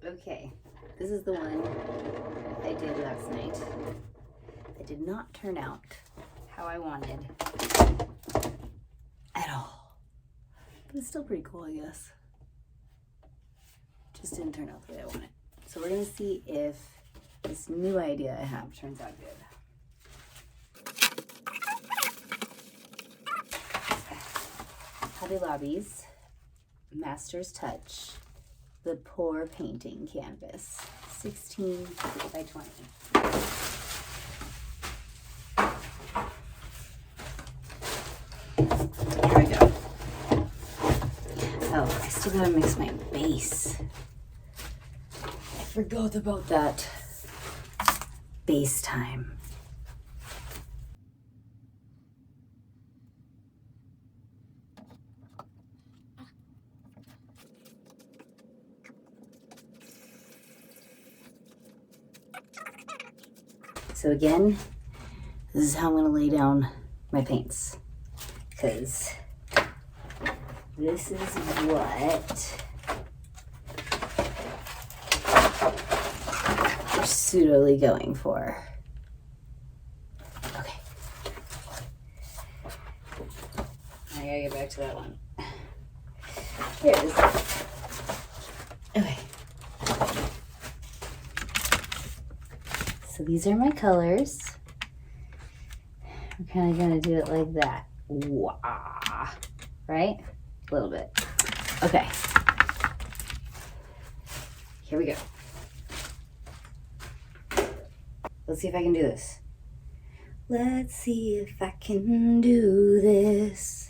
Okay, this is the one I did last night. It did not turn out how I wanted at all. But it's still pretty cool, I guess. Just didn't turn out the way I wanted. So we're gonna see if this new idea I have turns out good. Hobby Lobby's Master's Touch, the Pour Painting Canvas, 16 by 20. Here we go. Oh, I still gotta mix my base. I forgot about that. Base time. So again, this is how I'm gonna lay down my paints, because this is what we're pseudoly going for. Okay. I gotta get back to that one. Here it is. Okay. So these are my colors. We're kind of gonna do it like that. Wah. Right? A little bit. Okay. Here we go. Let's see if I can do this. Let's see if I can do this.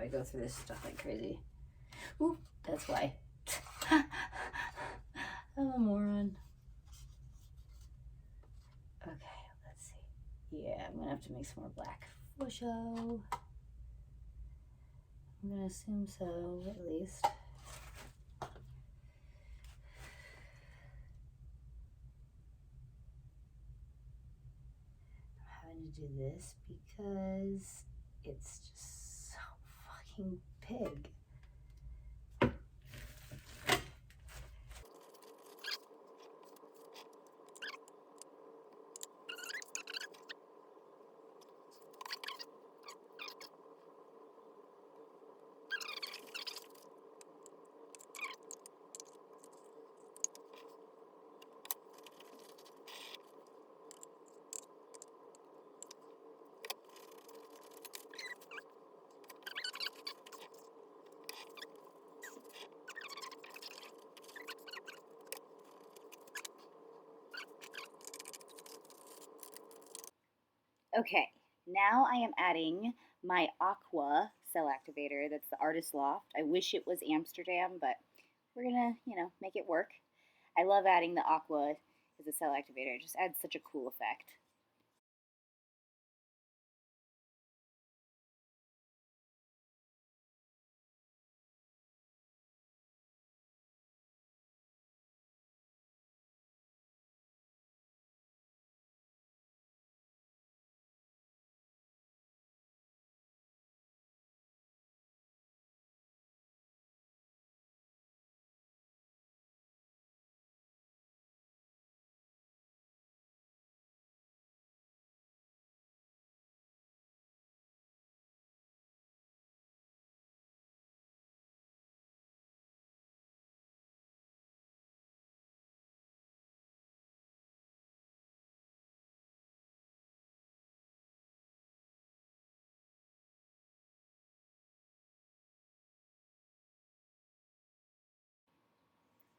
I go through this stuff like crazy. Ooh, that's why. I'm a moron. Okay, let's see. Yeah, I'm gonna have to make some more black for show. I'm gonna assume so, at least. I'm having to do this because it's just so fucking big. Okay, now I am adding my Aqua cell activator. That's the Artist Loft. I wish it was Amsterdam, but we're gonna, make it work. I love adding the Aqua as a cell activator. It just adds such a cool effect.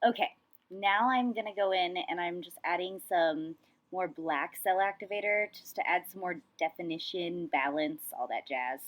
Okay, now I'm gonna go in and I'm just adding some more black cell activator just to add some more definition, balance, all that jazz.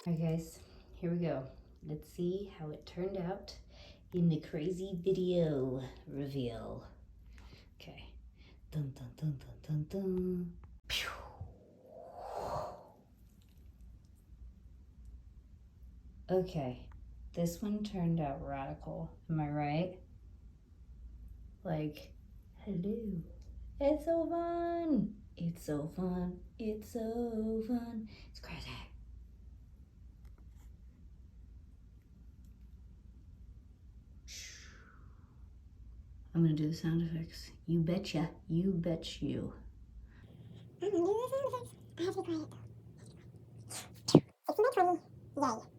Alright guys, here we go. Let's see how it turned out in the crazy video reveal. Okay. Dun dun dun dun dun dun. Pew. Okay, this one turned out radical. Am I right? Like, hello. It's so fun. It's so fun. It's so fun. It's crazy. I'm gonna do the sound effects. You betcha. You bet you. I'm gonna do the sound effects. I have to be quiet though. It's my turn. Yay.